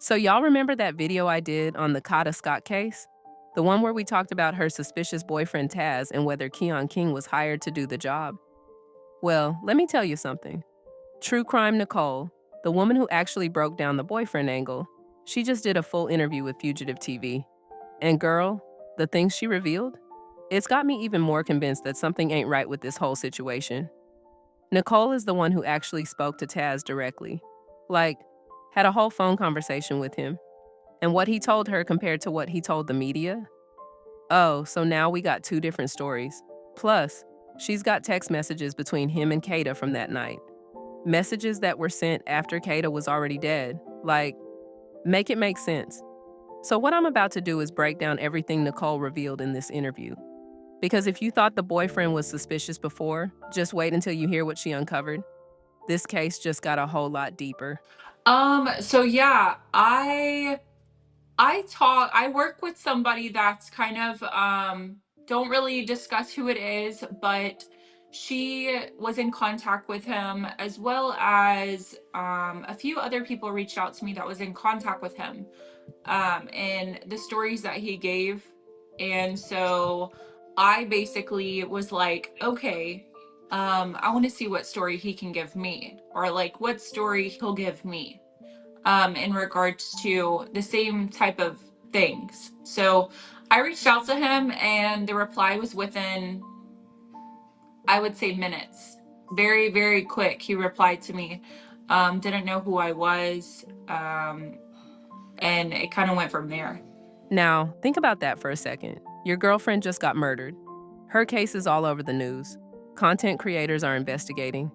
So, y'all remember that video I did on the Kada Scott case? The one where we talked about her suspicious boyfriend Taz and whether Keon King was hired to do the job? Well, let me tell you something. True Crime Nicole, the woman who actually broke down the boyfriend angle, she just did a full interview with Fugitive TV. And girl, the things she revealed? It's got me even more convinced that something ain't right with this whole situation. Nicole is the one who actually spoke to Taz directly. Like, had a whole phone conversation with him. And what he told her compared to what he told the media? Oh, so now we got two different stories. Plus, she's got text messages between him and Kada from that night. Messages that were sent after Kada was already dead. Like, make it make sense. So what I'm about to do is break down everything Nicole revealed in this interview. Because if you thought the boyfriend was suspicious before, just wait until you hear what she uncovered. This case just got a whole lot deeper. So yeah, I work with somebody that's kind of don't really discuss who it is, but she was in contact with him, as well as a few other people reached out to me that was in contact with him, and the stories that he gave. And so I basically was like, okay, I want to see what story he can give me, or like what story he'll give me in regards to the same type of things. So I reached out to him, and the reply was within, I would say, minutes. Very, very quick. He replied to me, didn't know who I was, and it kind of went from there. Now, think about that for a second. Your girlfriend just got murdered. Her case is all over the news. Content creators are investigating.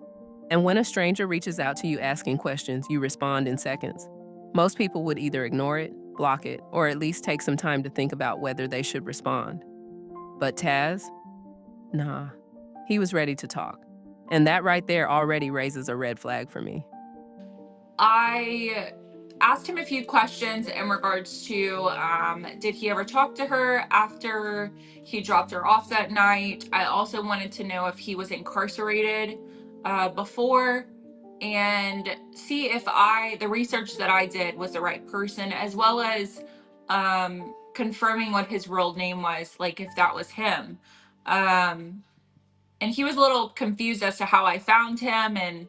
And when a stranger reaches out to you asking questions, you respond in seconds. Most people would either ignore it, block it, or at least take some time to think about whether they should respond. But Taz? Nah. He was ready to talk. And that right there already raises a red flag for me. I asked him a few questions in regards to did he ever talk to her after he dropped her off that night. I also wanted to know if he was incarcerated before, and see if the research that I did was the right person, as well as confirming what his real name was, like if that was him. Um, and he was a little confused as to how I found him. And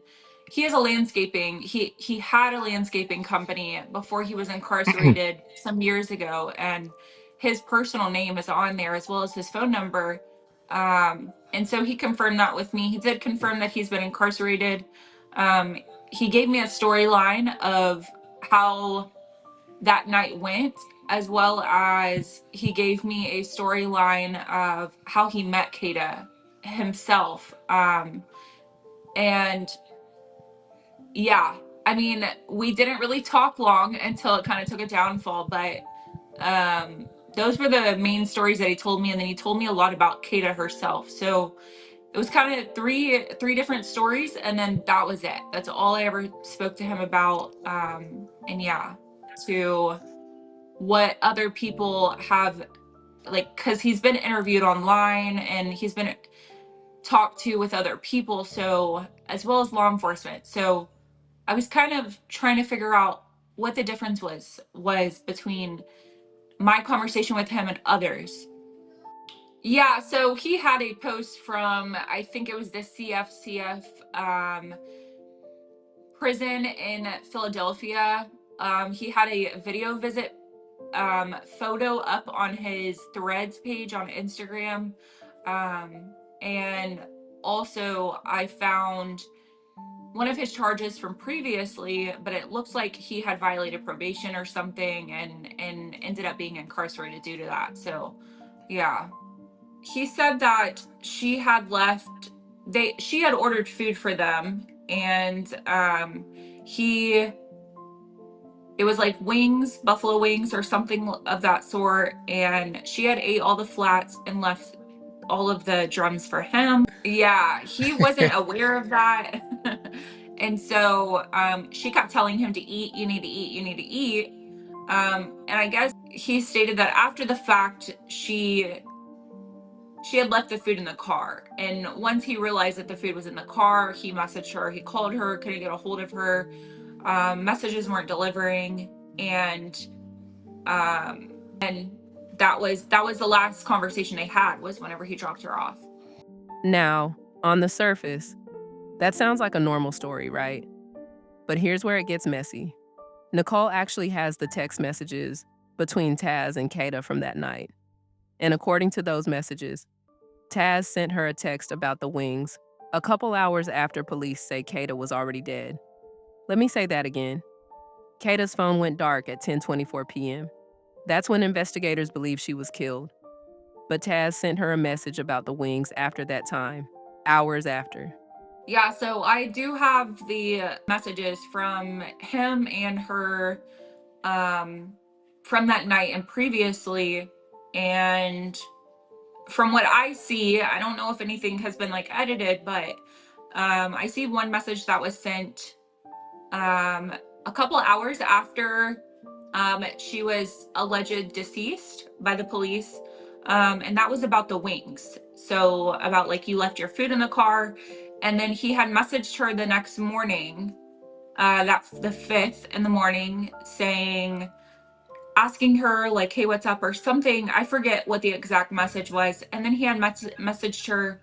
he has a landscaping he had a landscaping company before he was incarcerated some years ago, and his personal name is on there as well as his phone number. And so he confirmed that with me. He did confirm that he's been incarcerated. um, he gave me a storyline of how that night went, as well as he gave me a storyline of how he met Kada himself. And yeah, I mean, we didn't really talk long until it kind of took a downfall, but those were the main stories that he told me. And then he told me a lot about Kada herself. So it was kind of three different stories, and then that was it. That's all I ever spoke to him about. And yeah, to what other people have, like, because he's been interviewed online and he's been talked to with other people, so, as well as law enforcement. So I was kind of trying to figure out what the difference was between my conversation with him and others. Yeah, so he had a post from, I think it was the CFCF prison in Philadelphia. He had a video visit photo up on his Threads page on Instagram. And also I found one of his charges from previously, but it looks like he had violated probation or something, and ended up being incarcerated due to that. So yeah, he said that she had ordered food for them, and he it was like wings, buffalo wings or something of that sort, and she had ate all the flats and left all of the drums for him. Yeah, he wasn't aware of that. And so she kept telling him to eat, you need to eat, you need to eat. And I guess he stated that after the fact, she had left the food in the car. And once he realized that the food was in the car, he messaged her, he called her, couldn't get a hold of her. Messages weren't delivering. and um, and that was the last conversation they had, was whenever he dropped her off. Now, on the surface, that sounds like a normal story, right? But here's where it gets messy. Nicole actually has the text messages between Taz and Kata from that night. And according to those messages, Taz sent her a text about the wings a couple hours after police say Kata was already dead. Let me say that again. Kata's phone went dark at 10:24 p.m. That's when investigators believe she was killed. But Taz sent her a message about the wings after that time, hours after. Yeah, so I do have the messages from him and her from that night and previously. And from what I see, I don't know if anything has been like edited, but I see one message that was sent a couple hours after she was alleged deceased by the police. And that was about the wings. So about like, you left your food in the car. And then he had messaged her the next morning, that's the 5th in the morning, saying, asking her like, hey, what's up or something. I forget what the exact message was. And then he had messaged her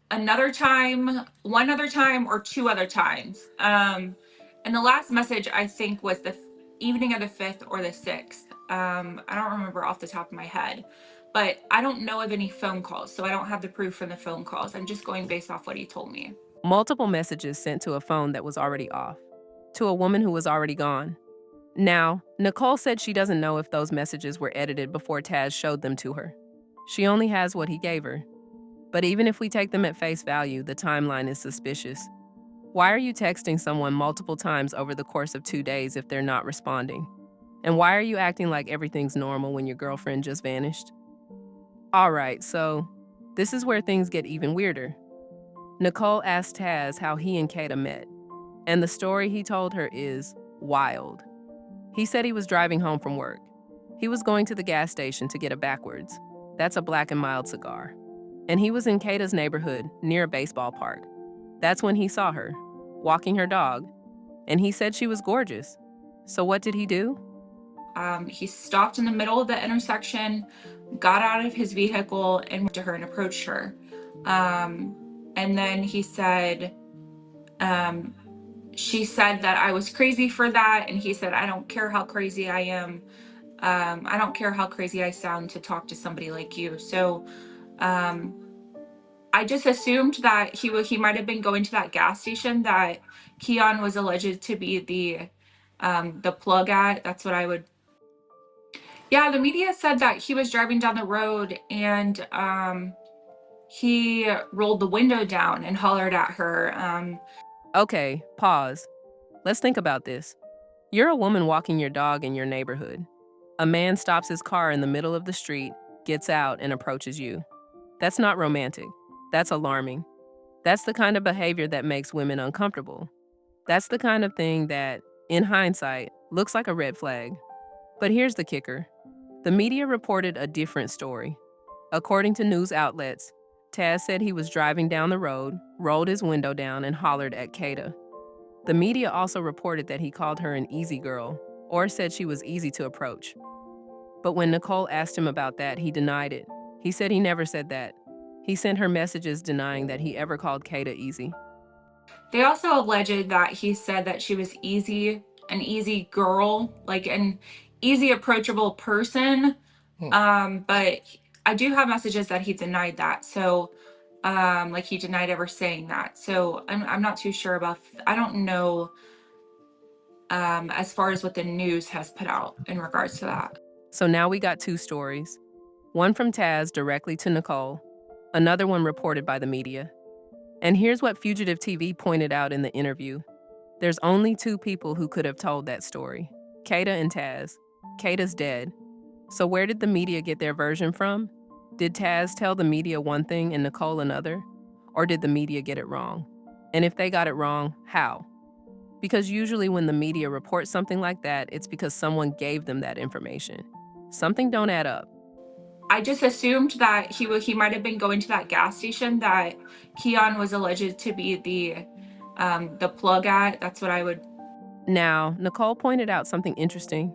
another time, one other time, or two other times. And the last message, I think, was the evening of the 5th or the 6th. I don't remember off the top of my head, but I don't know of any phone calls, so I don't have the proof from the phone calls. I'm just going based off what he told me. Multiple messages sent to a phone that was already off, to a woman who was already gone. Now, Nicole said she doesn't know if those messages were edited before Taz showed them to her. She only has what he gave her. But even if we take them at face value, the timeline is suspicious. Why are you texting someone multiple times over the course of 2 days if they're not responding? And why are you acting like everything's normal when your girlfriend just vanished? All right, so this is where things get even weirder. Nicole asked Taz how he and Kata met, and the story he told her is wild. He said he was driving home from work. He was going to the gas station to get a backwards. That's a black and mild cigar. And he was in Kata's neighborhood near a baseball park. That's when he saw her, walking her dog, and he said she was gorgeous. So what did he do? He stopped in the middle of the intersection, got out of his vehicle, and went to her and approached her. And then he said, she said that I was crazy for that. And he said, I don't care how crazy I am. I don't care how crazy I sound to talk to somebody like you. So I just assumed that he might have been going to that gas station that Keon was alleged to be the plug at. That's what I would. Yeah, the media said that he was driving down the road and he rolled the window down and hollered at her. Okay, pause. Let's think about this. You're a woman walking your dog in your neighborhood. A man stops his car in the middle of the street, gets out, and approaches you. That's not romantic. That's alarming. That's the kind of behavior that makes women uncomfortable. That's the kind of thing that, in hindsight, looks like a red flag. But here's the kicker. The media reported a different story. According to news outlets, Taz said he was driving down the road, rolled his window down, and hollered at Kada. The media also reported that he called her an easy girl, or said she was easy to approach. But when Nicole asked him about that, he denied it. He said he never said that. He sent her messages denying that he ever called Kada easy. They also alleged that he said that she was an easy girl, like an easy approachable person. But I do have messages that he denied that. So like he denied ever saying that. So I'm not too sure about, I don't know as far as what the news has put out in regards to that. So now we got two stories. One from Taz directly to Nicole, another one reported by the media. And here's what Fugitive TV pointed out in the interview. There's only two people who could have told that story, Kada and Taz. Kada's dead. So where did the media get their version from? Did Taz tell the media one thing and Nicole another? Or did the media get it wrong? And if they got it wrong, how? Because usually when the media reports something like that, it's because someone gave them that information. Something don't add up. I just assumed that he might have been going to that gas station that Keon was alleged to be the plug at. That's what I would. Now, Nicole pointed out something interesting.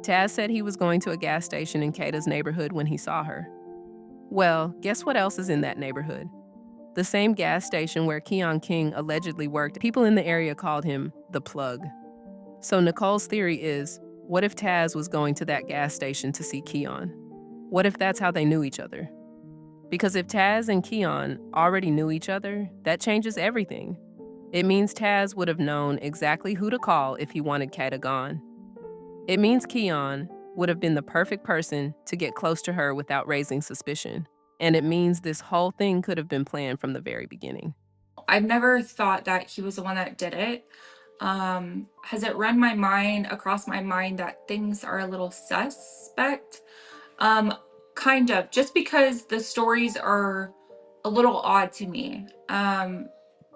Taz said he was going to a gas station in Kata's neighborhood when he saw her. Well, guess what else is in that neighborhood? The same gas station where Keon King allegedly worked. People in the area called him the plug. So Nicole's theory is, what if Taz was going to that gas station to see Keon? What if that's how they knew each other? Because if Taz and Keon already knew each other, that changes everything. It means Taz would have known exactly who to call if he wanted Kada gone. It means Keon would have been the perfect person to get close to her without raising suspicion. And it means this whole thing could have been planned from the very beginning. I've never thought that he was the one that did it. Has it run my mind, across my mind, that things are a little suspect? Kind of, just because the stories are a little odd to me.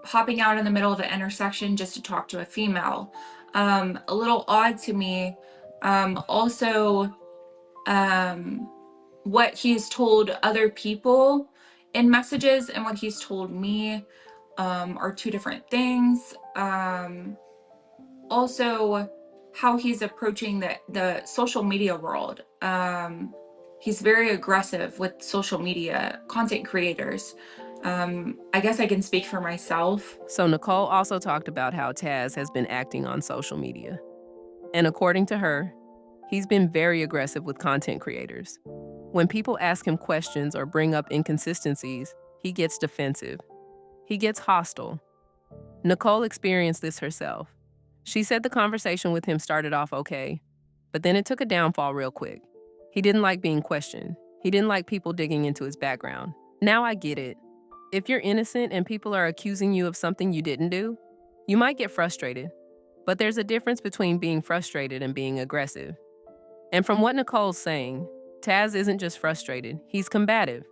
Hopping out in the middle of the intersection just to talk to a female, a little odd to me. Also, what he's told other people in messages and what he's told me are two different things. Also, how he's approaching the social media world. He's very aggressive with social media content creators. I guess I can speak for myself. So Nicole also talked about how Taz has been acting on social media. And according to her, he's been very aggressive with content creators. When people ask him questions or bring up inconsistencies, he gets defensive. He gets hostile. Nicole experienced this herself. She said the conversation with him started off okay, but then it took a downfall real quick. He didn't like being questioned. He didn't like people digging into his background. Now I get it. If you're innocent and people are accusing you of something you didn't do, you might get frustrated. But there's a difference between being frustrated and being aggressive. And from what Nicole's saying, Taz isn't just frustrated, he's combative.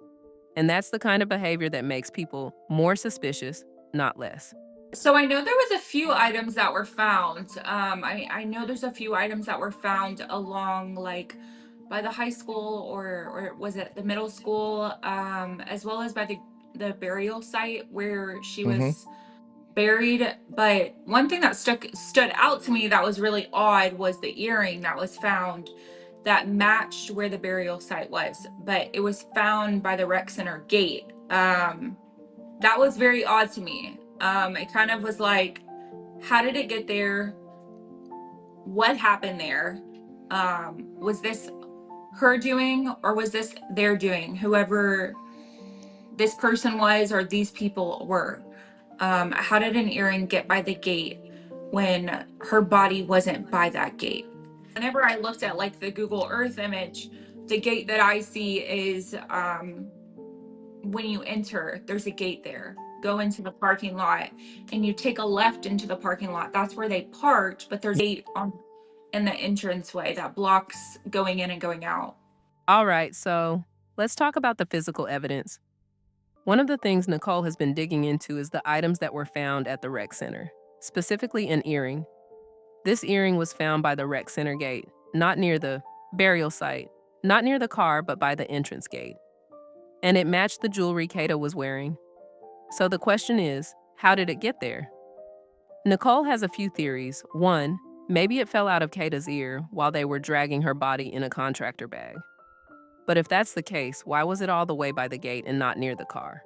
And that's the kind of behavior that makes people more suspicious, not less. So I know there was a few items that were found. I know there's a few items that were found along, like, by the high school, or was it the middle school, as well as by the burial site where she was buried. But one thing that stood out to me that was really odd was the earring that was found that matched where the burial site was, but it was found by the rec center gate. That was very odd to me. It kind of was like, how did it get there? What happened there? Was this her doing, or was this their doing? Whoever this person was, or these people were. How did an earring get by the gate when her body wasn't by that gate? Whenever I looked at, like, the Google Earth image, the gate that I see is when you enter, there's a gate there. Go into the parking lot and you take a left into the parking lot. That's where they parked, but there's a gate in the entranceway that blocks going in and going out. All right, so let's talk about the physical evidence. One of the things Nicole has been digging into is the items that were found at the rec center, specifically an earring. This earring was found by the rec center gate, not near the burial site, not near the car, but by the entrance gate. And it matched the jewelry Kada was wearing. So the question is, how did it get there? Nicole has a few theories. One, maybe it fell out of Kada's ear while they were dragging her body in a contractor bag. But if that's the case, why was it all the way by the gate and not near the car?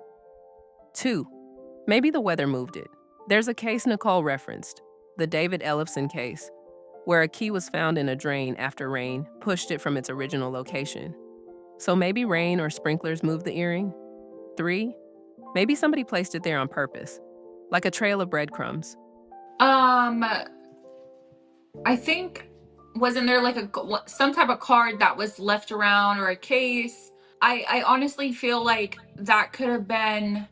Two, maybe the weather moved it. There's a case Nicole referenced, the David Ellefson case, where a key was found in a drain after rain pushed it from its original location. So maybe rain or sprinklers moved the earring? Three, maybe somebody placed it there on purpose, like a trail of breadcrumbs. I think, wasn't there like some type of card that was left around, or a case? I honestly feel like that could have been,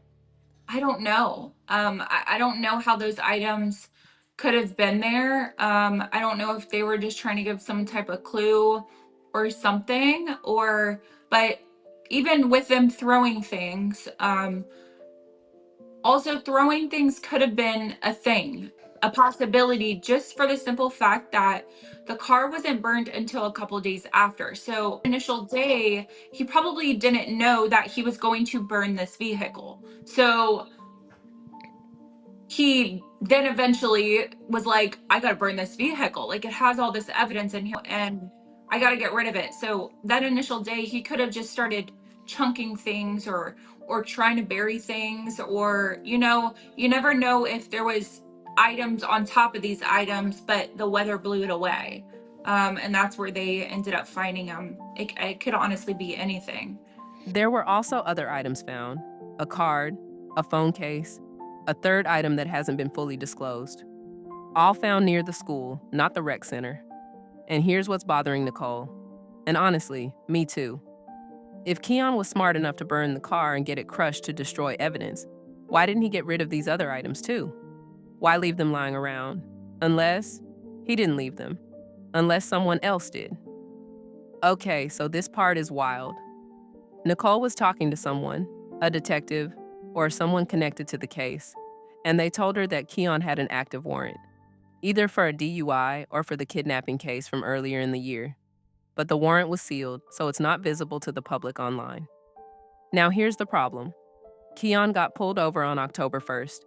I don't know. I don't know how those items could have been there. I don't know if they were just trying to give some type of clue or something, but even with them throwing things, also throwing things could have been a thing, a possibility, just for the simple fact that the car wasn't burned until a couple days after. So initial day, he probably didn't know that he was going to burn this vehicle. So he then eventually was like, I gotta burn this vehicle. Like, it has all this evidence in here and I gotta get rid of it. So that initial day, he could have just started chunking things or trying to bury things, or, you know, you never know if there was items on top of these items, but the weather blew it away. And that's where they ended up finding him. It could honestly be anything. There were also other items found: a card, a phone case, a third item that hasn't been fully disclosed. All found near the school, not the rec center. And here's what's bothering Nicole. And honestly, me too. If Keon was smart enough to burn the car and get it crushed to destroy evidence, why didn't he get rid of these other items too? Why leave them lying around? Unless he didn't leave them. Unless someone else did. Okay, so this part is wild. Nicole was talking to someone, a detective, or someone connected to the case, and they told her that Keon had an active warrant, either for a DUI or for the kidnapping case from earlier in the year. But the warrant was sealed, so it's not visible to the public online. Now here's the problem. Keon got pulled over on October 1st.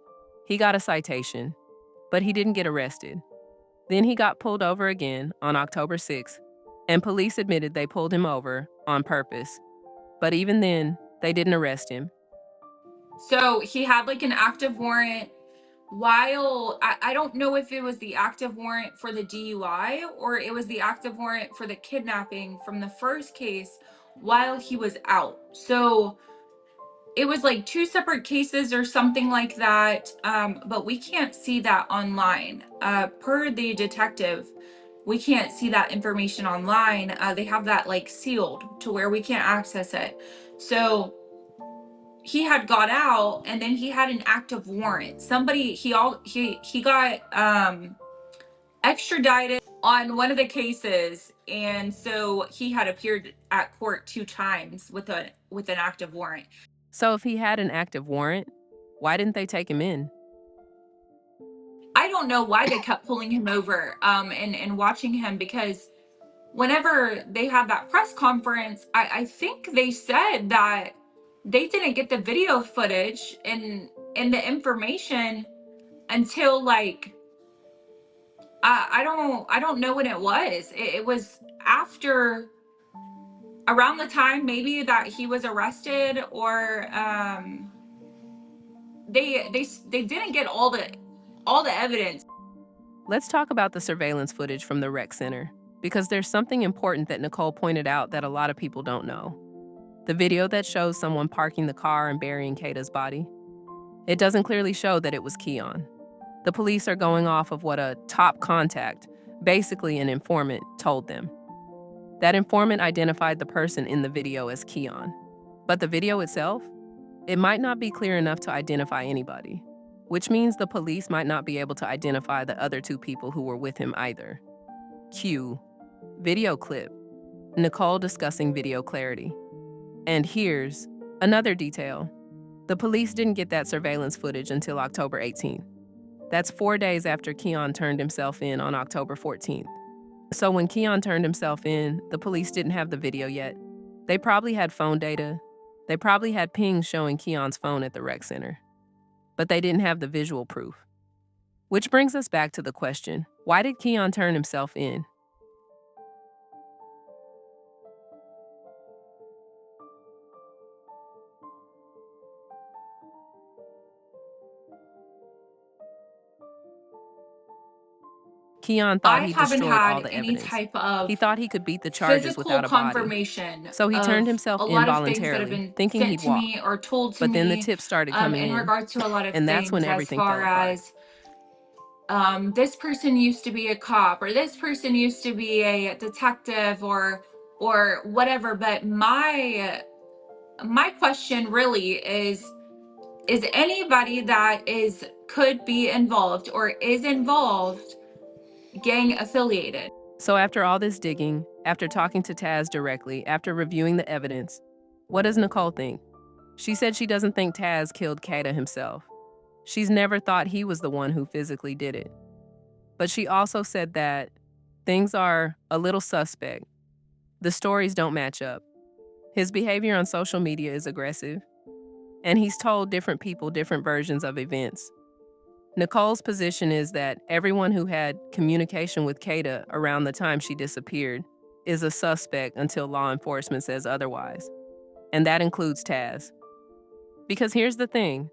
He got a citation, but he didn't get arrested. Then he got pulled over again on October 6th, and police admitted they pulled him over on purpose. But even then, they didn't arrest him. So he had like an active warrant while I don't know if it was the active warrant for the DUI or it was the active warrant for the kidnapping from the first case while he was out. So it was like two separate cases or something like that. But we can't see that online. Per the detective, we can't see that information online. They have that like sealed to where we can't access it. So he had got out and then he had an active warrant. Somebody he got extradited on one of the cases, and so he had appeared at court 2 times with an active warrant. So if he had an active warrant, why didn't they take him in? I don't know why they kept pulling him over and watching him, because whenever they had that press conference, I think they said that they didn't get the video footage and the information until like I don't know when it was. It was after, around the time maybe that he was arrested, or they didn't get all the evidence. Let's talk about the surveillance footage from the rec center, because there's something important that Nicole pointed out that a lot of people don't know. The video that shows someone parking the car and burying Kata's body, it doesn't clearly show that it was Keon. The police are going off of what a top contact, basically an informant, told them. That informant identified the person in the video as Keon. But the video itself, it might not be clear enough to identify anybody, which means the police might not be able to identify the other 2 people who were with him either. Cue video clip. Nicole discussing video clarity. And here's another detail. The police didn't get that surveillance footage until October 18th. That's 4 days after Keon turned himself in on October 14th. So when Keon turned himself in, the police didn't have the video yet. They probably had phone data. They probably had pings showing Keon's phone at the rec center. But they didn't have the visual proof. Which brings us back to the question, why did Keon turn himself in? Keon thought I he haven't destroyed all had the any evidence. type of He thought he could beat the charges physical without a body. confirmation So he turned of himself a in lot of things that have voluntarily, been thinking sent he'd to walk. me or told to But then the me tips started coming in in, regards to a lot of and that's things, when as everything far fell apart. as this person used to be a cop, or this person used to be a detective, or whatever. But my question really is anybody that could be involved or is involved gang affiliated. So after all this digging, after talking to Taz directly, after reviewing the evidence, what does Nicole think? She said she doesn't think Taz killed Kada himself. She's never thought he was the one who physically did it. But she also said that things are a little suspect. The stories don't match up. His behavior on social media is aggressive, and he's told different people different versions of events. Nicole's position is that everyone who had communication with Kada around the time she disappeared is a suspect until law enforcement says otherwise. And that includes Taz. Because here's the thing,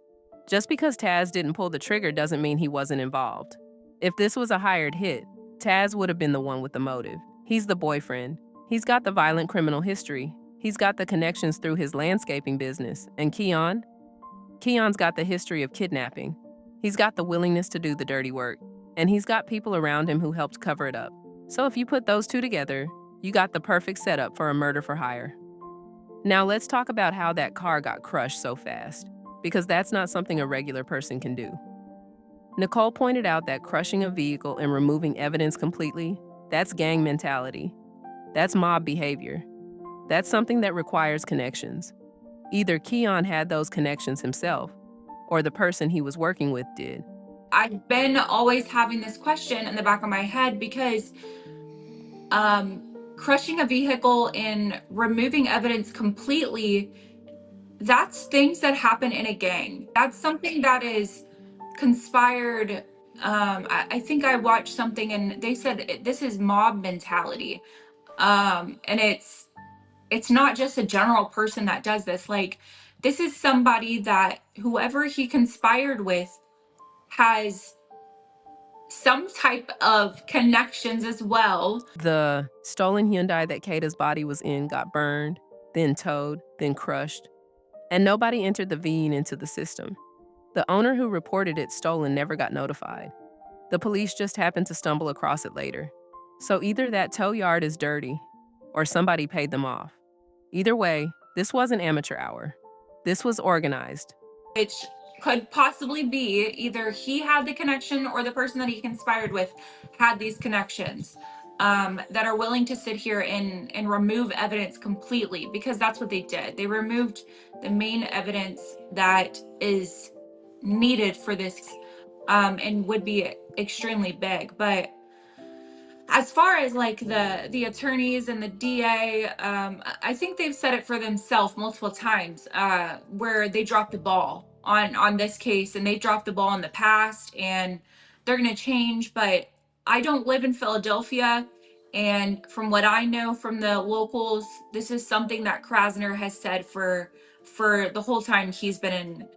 just because Taz didn't pull the trigger doesn't mean he wasn't involved. If this was a hired hit, Taz would have been the one with the motive. He's the boyfriend. He's got the violent criminal history. He's got the connections through his landscaping business. And Keon? Keon's got the history of kidnapping. He's got the willingness to do the dirty work. And he's got people around him who helped cover it up. So if you put those two together, you got the perfect setup for a murder for hire. Now let's talk about how that car got crushed so fast, because that's not something a regular person can do. Nicole pointed out that crushing a vehicle and removing evidence completely, that's gang mentality. That's mob behavior. That's something that requires connections. Either Keon had those connections himself, or the person he was working with did. I've been always having this question in the back of my head because crushing a vehicle and removing evidence completely, that's things that happen in a gang. That's something that is conspired. I think I watched something and they said this is mob mentality. And it's not just a general person that does this. Like, this is somebody that whoever he conspired with has some type of connections as well. The stolen Hyundai that Kada's body was in got burned, then towed, then crushed, and nobody entered the VIN into the system. The owner who reported it stolen never got notified. The police just happened to stumble across it later. So either that tow yard is dirty, or somebody paid them off. Either way, this wasn't amateur hour. This was organized. Which could possibly be either he had the connection or the person that he conspired with had these connections, that are willing to sit here and remove evidence completely, because that's what they did. They removed the main evidence that is needed for this, and would be extremely big. But as far as like the attorneys and the DA, I think they've said it for themselves multiple times, where they dropped the ball on this case, and they dropped the ball in the past, and they're going to change. But I don't live in Philadelphia, and from what I know from the locals, this is something that Krasner has said for the whole time he's been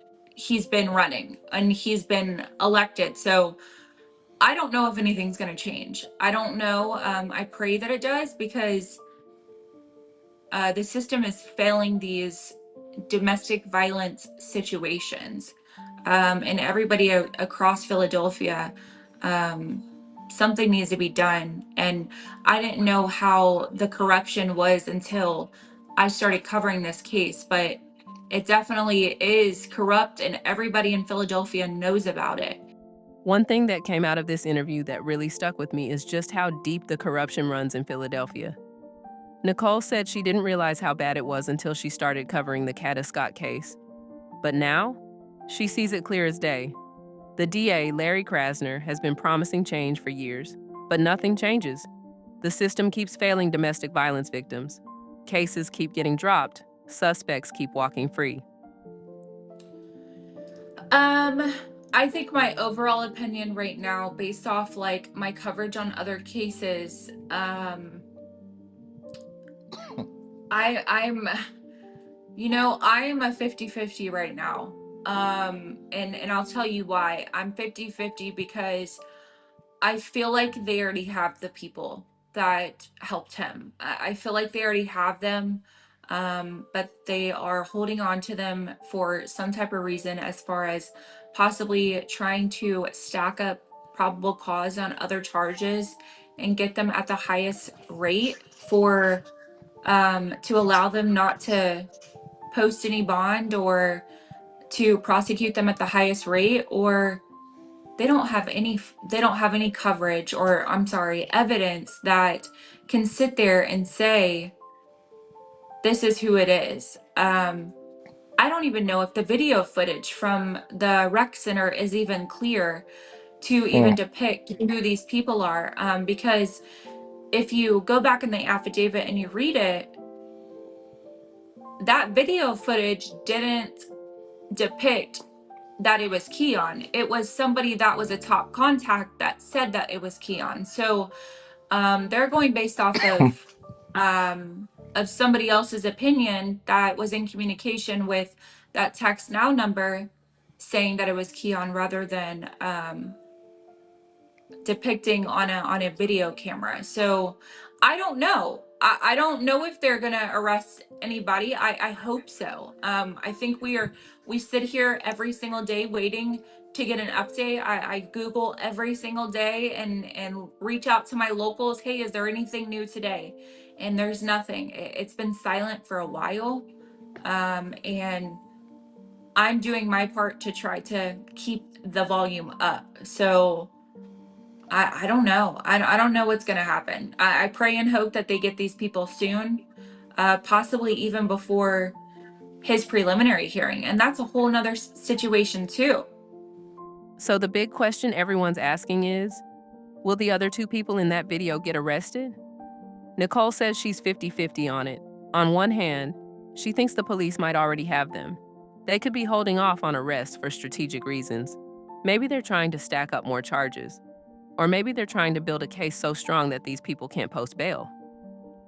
running and he's been elected. So I don't know if anything's going to change. I don't know. I pray that it does, because the system is failing these domestic violence situations. And everybody across Philadelphia, something needs to be done. And I didn't know how the corruption was until I started covering this case, but it definitely is corrupt, and everybody in Philadelphia knows about it. One thing that came out of this interview that really stuck with me is just how deep the corruption runs in Philadelphia. Nicole said she didn't realize how bad it was until she started covering the Kada Scott case. But now, she sees it clear as day. The DA, Larry Krasner, has been promising change for years, but nothing changes. The system keeps failing domestic violence victims. Cases keep getting dropped. Suspects keep walking free. I think my overall opinion right now, based off like my coverage on other cases, I'm a 50-50 right now. And I'll tell you why. I'm 50-50 because I feel like they already have the people that helped him. I feel like they already have them, but they are holding on to them for some type of reason, as far as possibly trying to stack up probable cause on other charges and get them at the highest rate for to allow them not to post any bond, or to prosecute them at the highest rate, or they don't have any coverage, or I'm sorry, evidence that can sit there and say this is who it is. I don't even know if the video footage from the rec center is even clear to even depict who these people are, because if you go back in the affidavit and you read it, that video footage didn't depict that it was Keon. It was somebody that was a top contact that said that it was Keon. So they're going based off of somebody else's opinion that was in communication with that text now number saying that it was Keon rather than depicting on a video camera. So I don't know. I don't know if they're gonna arrest anybody. I hope so. I think we sit here every single day waiting to get an update. I Google every single day and reach out to my locals. Hey, is there anything new today? And there's nothing. It's been silent for a while. And I'm doing my part to try to keep the volume up. So I don't know. I don't know what's going to happen. I pray and hope that they get these people soon, possibly even before his preliminary hearing. And that's a whole nother situation too. So the big question everyone's asking is, will the other two people in that video get arrested? Nicole says she's 50-50 on it. On one hand, she thinks the police might already have them. They could be holding off on arrest for strategic reasons. Maybe they're trying to stack up more charges. Or maybe they're trying to build a case so strong that these people can't post bail.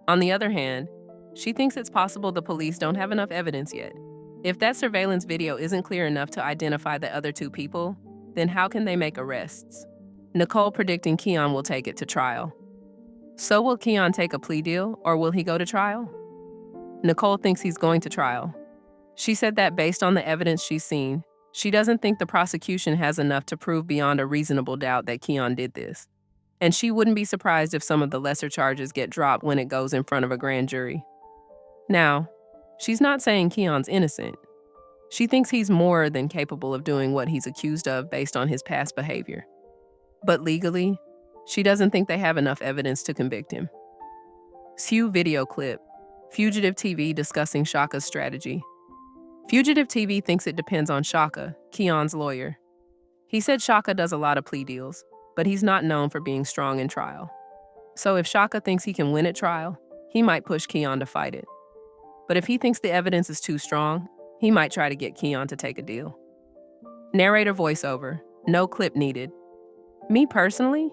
On the other hand, she thinks it's possible the police don't have enough evidence yet. If that surveillance video isn't clear enough to identify the other two people, then how can they make arrests? Nicole predicting Keon will take it to trial. So will Keon take a plea deal, or will he go to trial? Nicole thinks he's going to trial. She said that based on the evidence she's seen, she doesn't think the prosecution has enough to prove beyond a reasonable doubt that Keon did this. And she wouldn't be surprised if some of the lesser charges get dropped when it goes in front of a grand jury. Now, she's not saying Keon's innocent. She thinks he's more than capable of doing what he's accused of based on his past behavior. But legally, she doesn't think they have enough evidence to convict him. Sue video clip. Fugitive TV discussing Shaka's strategy. Fugitive TV thinks it depends on Shaka, Keon's lawyer. He said Shaka does a lot of plea deals, but he's not known for being strong in trial. So if Shaka thinks he can win at trial, he might push Keon to fight it. But if he thinks the evidence is too strong, he might try to get Keon to take a deal. Narrator voiceover. No clip needed. Me personally,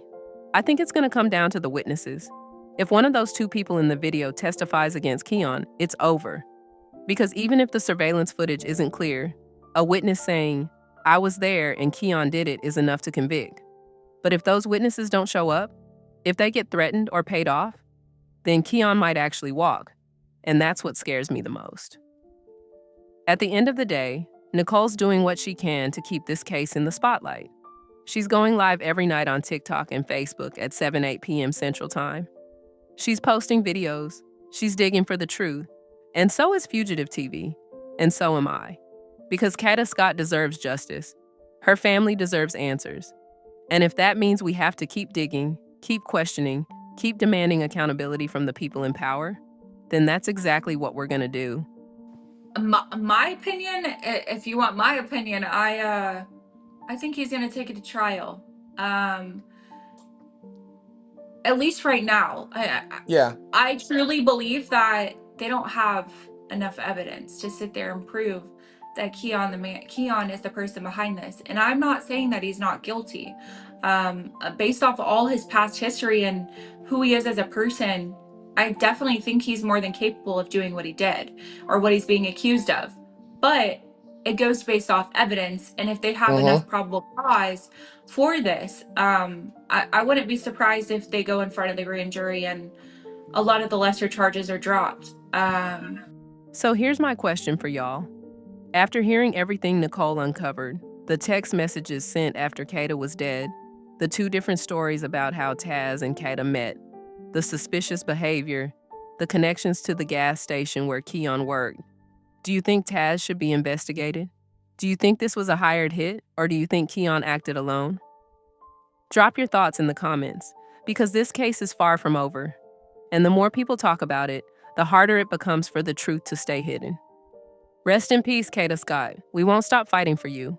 I think it's going to come down to the witnesses. If one of those two people in the video testifies against Keon, it's over. Because even if the surveillance footage isn't clear, a witness saying, "I was there and Keon did it" is enough to convict. But if those witnesses don't show up, if they get threatened or paid off, then Keon might actually walk. And that's what scares me the most. At the end of the day, Nicole's doing what she can to keep this case in the spotlight. She's going live every night on TikTok and Facebook at 7-8 p.m. Central Time. She's posting videos, she's digging for the truth, and so is Fugitive TV, and so am I. Because Kada Scott deserves justice. Her family deserves answers. And if that means we have to keep digging, keep questioning, keep demanding accountability from the people in power, then that's exactly what we're gonna do. My opinion, if you want my opinion, I think he's gonna take it to trial. At least right now. I truly believe that they don't have enough evidence to sit there and prove that Keon is the person behind this. And I'm not saying that he's not guilty. Based off all his past history and who he is as a person, I definitely think he's more than capable of doing what he did or what he's being accused of. But it goes based off evidence, and if they have enough probable cause for this, I wouldn't be surprised if they go in front of the grand jury and a lot of the lesser charges are dropped. So here's my question for y'all. After hearing everything Nicole uncovered, the text messages sent after Kada was dead, the two different stories about how Taz and Kata met, the suspicious behavior, the connections to the gas station where Keon worked, do you think Taz should be investigated? Do you think this was a hired hit, or do you think Keon acted alone? Drop your thoughts in the comments, because this case is far from over. And the more people talk about it, the harder it becomes for the truth to stay hidden. Rest in peace, Kada Scott. We won't stop fighting for you.